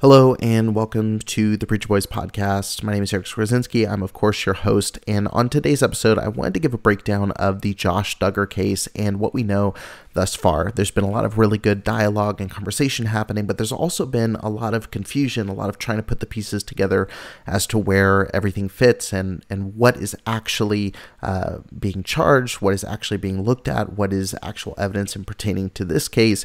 Hello and welcome to the Preacher Boys podcast. My name is Eric Skwarczynski. I'm, of course, your host. And on today's episode, I wanted to give a breakdown of the Josh Duggar case and what we know thus far. There's been a lot of really good dialogue and conversation happening, but there's also been a lot of confusion, a lot of trying to put the pieces together as to where everything fits and what is actually being charged, what is actually being looked at, what is actual evidence in pertaining to this case.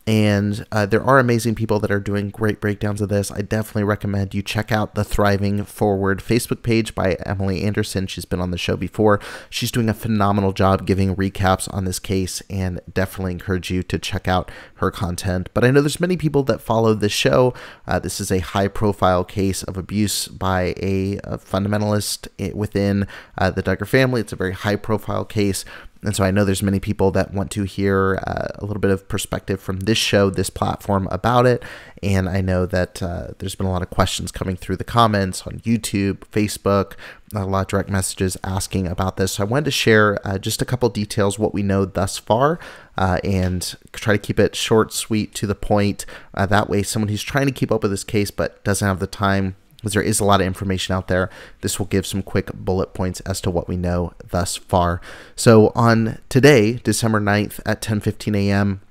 And there are amazing people that are doing great breakdowns of this. I definitely recommend you check out the Thriving Forward Facebook page by Emily Anderson. She's been on the show before. She's doing a phenomenal job giving recaps on this case, and definitely encourage you to check out her content. But I know there's many people that follow this show. This is a high-profile case of abuse by a fundamentalist within the Duggar family. It's a very high-profile case. And so I know there's many people that want to hear a little bit of perspective from this show, this platform about it. And I know that there's been a lot of questions coming through the comments on YouTube, Facebook, a lot of direct messages asking about this. So I wanted to share just a couple details, what we know thus far, and try to keep it short, sweet, to the point. That way, someone who's trying to keep up with this case but doesn't have the time, because there is a lot of information out there, this will give some quick bullet points as to what we know thus far. So on today, December 9th at 10:15 a.m.,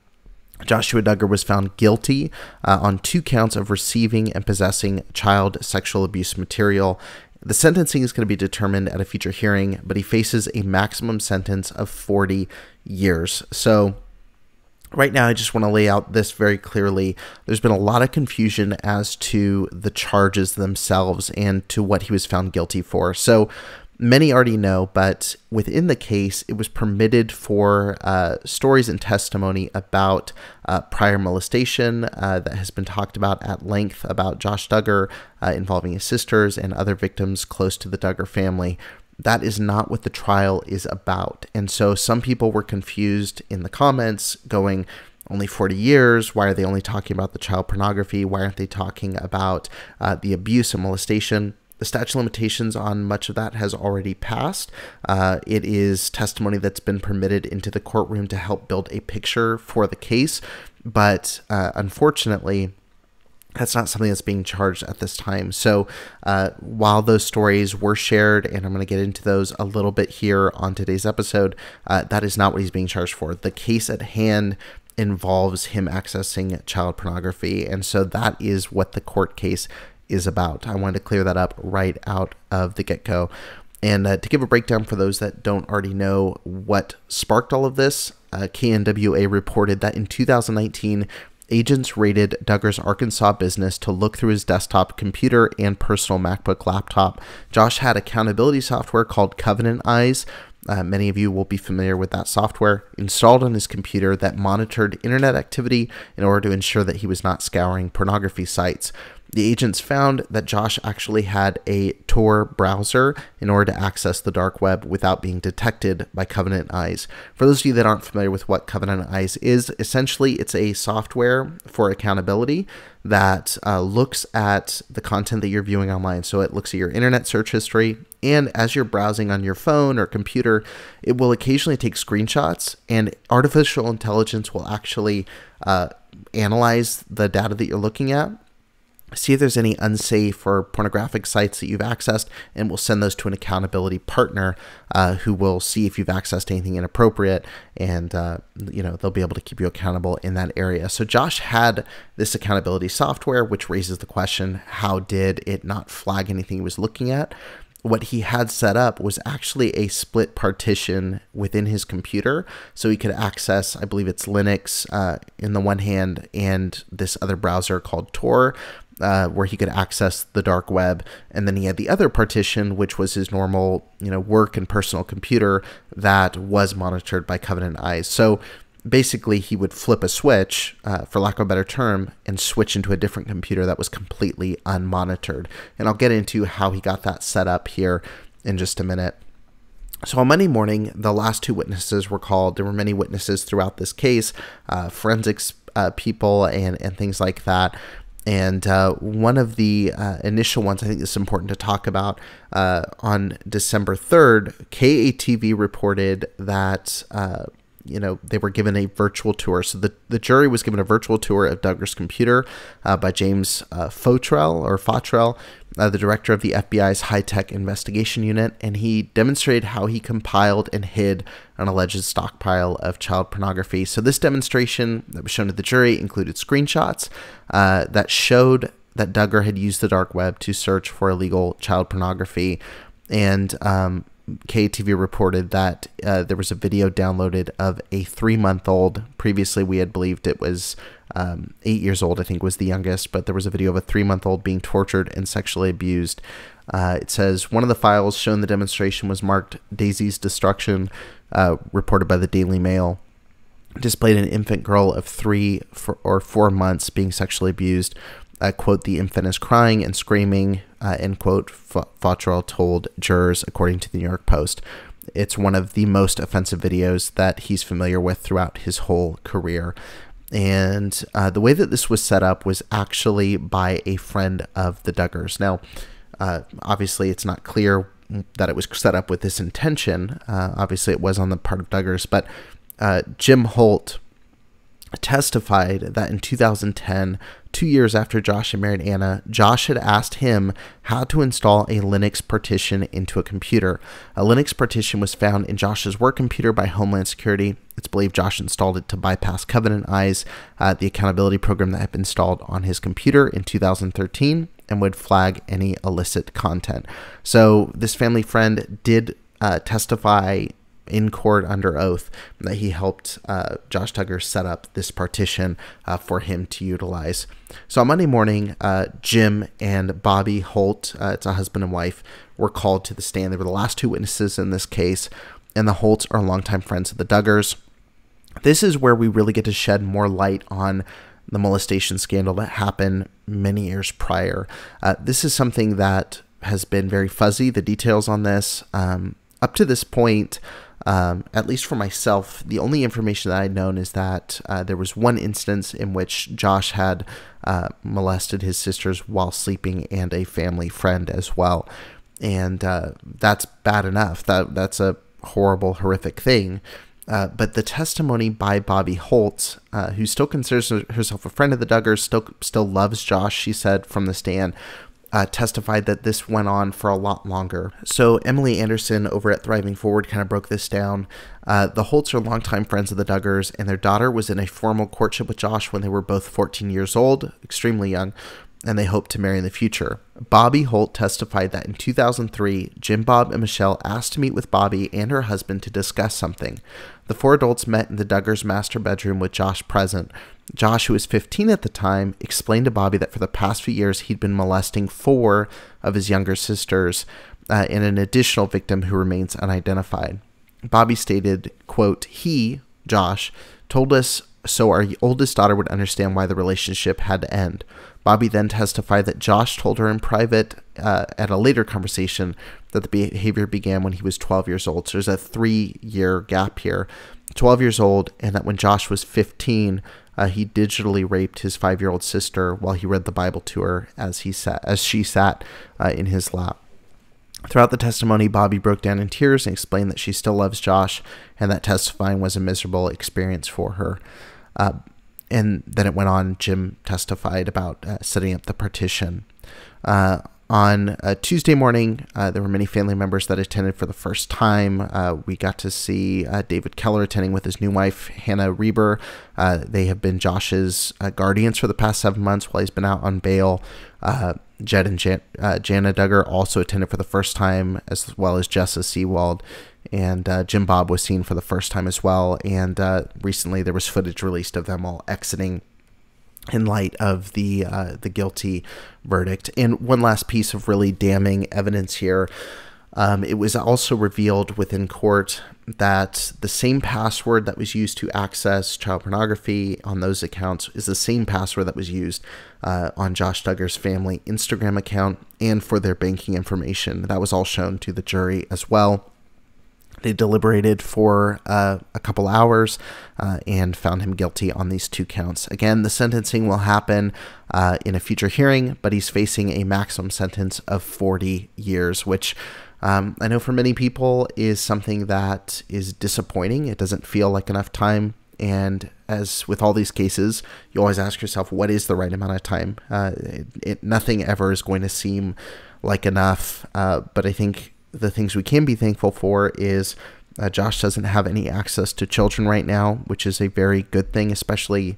Joshua Duggar was found guilty on 2 counts of receiving and possessing child sexual abuse material. The sentencing is going to be determined at a future hearing, but he faces a maximum sentence of 40 years. So right now, I just want to lay out this very clearly. There's been a lot of confusion as to the charges themselves and to what he was found guilty for. So many already know, but within the case, it was permitted for stories and testimony about prior molestation that has been talked about at length about Josh Duggar involving his sisters and other victims close to the Duggar family. That is not what the trial is about. And so some people were confused in the comments going, only 40 years, why are they only talking about the child pornography? Why aren't they talking about the abuse and molestation? The statute of limitations on much of that has already passed. It is testimony that's been permitted into the courtroom to help build a picture for the case. But unfortunately, that's not something that's being charged at this time. So while those stories were shared, and I'm going to get into those a little bit here on today's episode, that is not what he's being charged for. The case at hand involves him accessing child pornography, and so that is what the court case is about. I wanted to clear that up right out of the get-go. And to give a breakdown for those that don't already know what sparked all of this, KNWA reported that in 2019, agents raided Duggar's Arkansas business to look through his desktop computer and personal MacBook laptop. Josh had accountability software called Covenant Eyes. Many of you will be familiar with that software installed on his computer that monitored internet activity in order to ensure that he was not scouring pornography sites. The agents found that Josh actually had a Tor browser in order to access the dark web without being detected by Covenant Eyes. For those of you that aren't familiar with what Covenant Eyes is, essentially it's a software for accountability that looks at the content that you're viewing online. So it looks at your internet search history, and as you're browsing on your phone or computer, it will occasionally take screenshots, and artificial intelligence will actually analyze the data that you're looking at, see if there's any unsafe or pornographic sites that you've accessed, and we'll send those to an accountability partner who will see if you've accessed anything inappropriate, and they'll be able to keep you accountable in that area. So Josh had this accountability software, which raises the question, how did it not flag anything he was looking at? What he had set up was actually a split partition within his computer, so he could access, I believe it's Linux in the one hand, and this other browser called Tor, where he could access the dark web. And then he had the other partition, which was his normal, work and personal computer that was monitored by Covenant Eyes. So basically, he would flip a switch, for lack of a better term, and switch into a different computer that was completely unmonitored. And I'll get into how he got that set up here in just a minute. So on Monday morning, the last 2 witnesses were called. There were many witnesses throughout this case, forensics people and things like that. And one of the initial ones I think is important to talk about, on December 3rd, KATV reported that they were given a virtual tour. So the jury was given a virtual tour of Duggar's computer by James Fottrell, the director of the FBI's high-tech investigation unit, and he demonstrated how he compiled and hid an alleged stockpile of child pornography. So this demonstration that was shown to the jury included screenshots that showed that Duggar had used the dark web to search for illegal child pornography, and KTV reported that there was a video downloaded of a 3-month-old. Previously, we had believed it was 8 years old, I think was the youngest, but there was a video of a 3-month-old being tortured and sexually abused. It says one of the files shown the demonstration was marked Daisy's Destruction, reported by the Daily Mail. Displayed an infant girl of 3 or 4 months being sexually abused. Quote, the infant is crying and screaming, end quote, Fottrell told jurors, according to the New York Post. It's one of the most offensive videos that he's familiar with throughout his whole career. And the way that this was set up was actually by a friend of the Duggars. Now, obviously, it's not clear that it was set up with this intention. Obviously, it was on the part of Duggars, but Jim Holt testified that in 2010, 2 years after Josh had married Anna, Josh had asked him how to install a Linux partition into a computer. A Linux partition was found in Josh's work computer by Homeland Security. It's believed Josh installed it to bypass Covenant Eyes, the accountability program that had been installed on his computer in 2013, and would flag any illicit content. So this family friend did testify in court under oath that he helped Josh Duggar set up this partition for him to utilize. So on Monday morning, Jim and Bobby Holt, it's a husband and wife, were called to the stand. They were the last 2 witnesses in this case, and the Holts are longtime friends of the Duggars. This is where we really get to shed more light on the molestation scandal that happened many years prior. This is something that has been very fuzzy, the details on this. Up to this point, at least for myself, the only information that I'd known is that there was one instance in which Josh had molested his sisters while sleeping and a family friend as well. And that's bad enough. That's a horrible, horrific thing. But the testimony by Bobby Holt, who still considers herself a friend of the Duggars, still loves Josh, she said from the stand, testified that this went on for a lot longer. So Emily Anderson over at Thriving Forward kind of broke this down. The Holts are longtime friends of the Duggars, and their daughter was in a formal courtship with Josh when they were both 14 years old, extremely young, and they hoped to marry in the future. Bobby Holt testified that in 2003, Jim, Bob, and Michelle asked to meet with Bobby and her husband to discuss something. The 4 adults met in the Duggars' master bedroom with Josh present. Josh, who was 15 at the time, explained to Bobby that for the past few years he'd been molesting 4 of his younger sisters and an additional victim who remains unidentified. Bobby stated, quote, he, Josh, told us so our oldest daughter would understand why the relationship had to end. Bobby then testified that Josh told her in private at a later conversation that the behavior began when he was 12 years old. So there's a 3-year gap here. 12 years old, and that when Josh was 15, he digitally raped his 5-year-old sister while he read the Bible to her as she sat in his lap. Throughout the testimony, Bobby broke down in tears and explained that she still loves Josh and that testifying was a miserable experience for her. And then it went on, Jim testified about setting up the partition. On Tuesday morning, there were many family members that attended for the first time. We got to see David Keller attending with his new wife, Hannah Reber. They have been Josh's guardians for the past 7 months while he's been out on bail. Jed and Jana Duggar also attended for the first time, as well as Jessa Seawald. And Jim Bob was seen for the first time as well. And recently there was footage released of them all exiting in light of the guilty verdict. And one last piece of really damning evidence here. It was also revealed within court that the same password that was used to access child pornography on those accounts is the same password that was used on Josh Duggar's family Instagram account and for their banking information. That was all shown to the jury as well. They deliberated for a couple hours and found him guilty on these 2 counts. Again, the sentencing will happen in a future hearing, but he's facing a maximum sentence of 40 years, which I know for many people is something that is disappointing. It doesn't feel like enough time. And as with all these cases, you always ask yourself, what is the right amount of time? Nothing ever is going to seem like enough. But I think the things we can be thankful for is Josh doesn't have any access to children right now, which is a very good thing, especially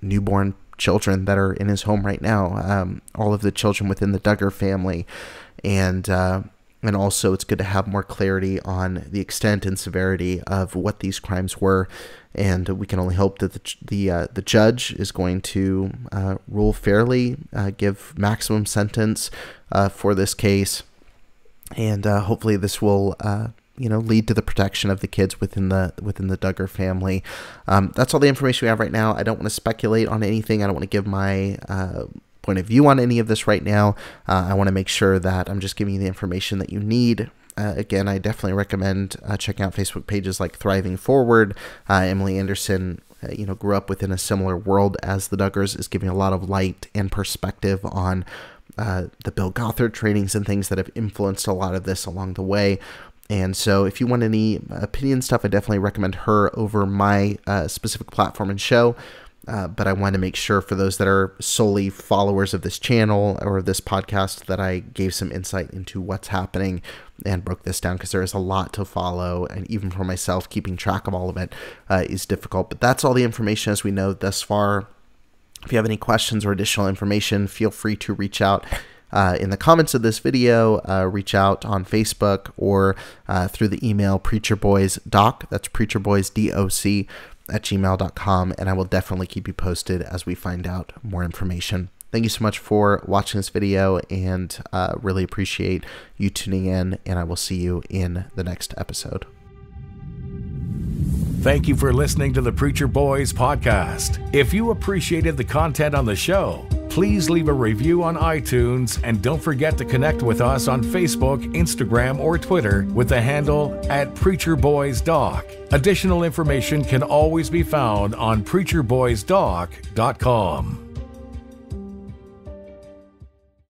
newborn children that are in his home right now. All of the children within the Duggar family. And also it's good to have more clarity on the extent and severity of what these crimes were. And we can only hope that the judge is going to rule fairly, give maximum sentence for this case. And hopefully this will lead to the protection of the kids within the Duggar family. That's all the information we have right now. I don't want to speculate on anything. I don't want to give my point of view on any of this right now. I want to make sure that I'm just giving you the information that you need. Again, I definitely recommend checking out Facebook pages like Thriving Forward. Emily Anderson, grew up within a similar world as the Duggars, is giving a lot of light and perspective on the Bill Gothard trainings and things that have influenced a lot of this along the way. And so if you want any opinion stuff, I definitely recommend her over my specific platform and show. But I want to make sure for those that are solely followers of this channel or this podcast that I gave some insight into what's happening and broke this down, because there is a lot to follow. And even for myself, keeping track of all of it is difficult. But that's all the information as we know thus far. If you have any questions or additional information, feel free to reach out in the comments of this video, reach out on Facebook or through the email preacherboysdoc, that's preacherboysdoc @gmail.com, and I will definitely keep you posted as we find out more information. Thank you so much for watching this video, and really appreciate you tuning in, and I will see you in the next episode. Thank you for listening to the Preacher Boys podcast. If you appreciated the content on the show, please leave a review on iTunes, and don't forget to connect with us on Facebook, Instagram, or Twitter with the handle @PreacherBoysDoc. Additional information can always be found on PreacherBoysDoc.com.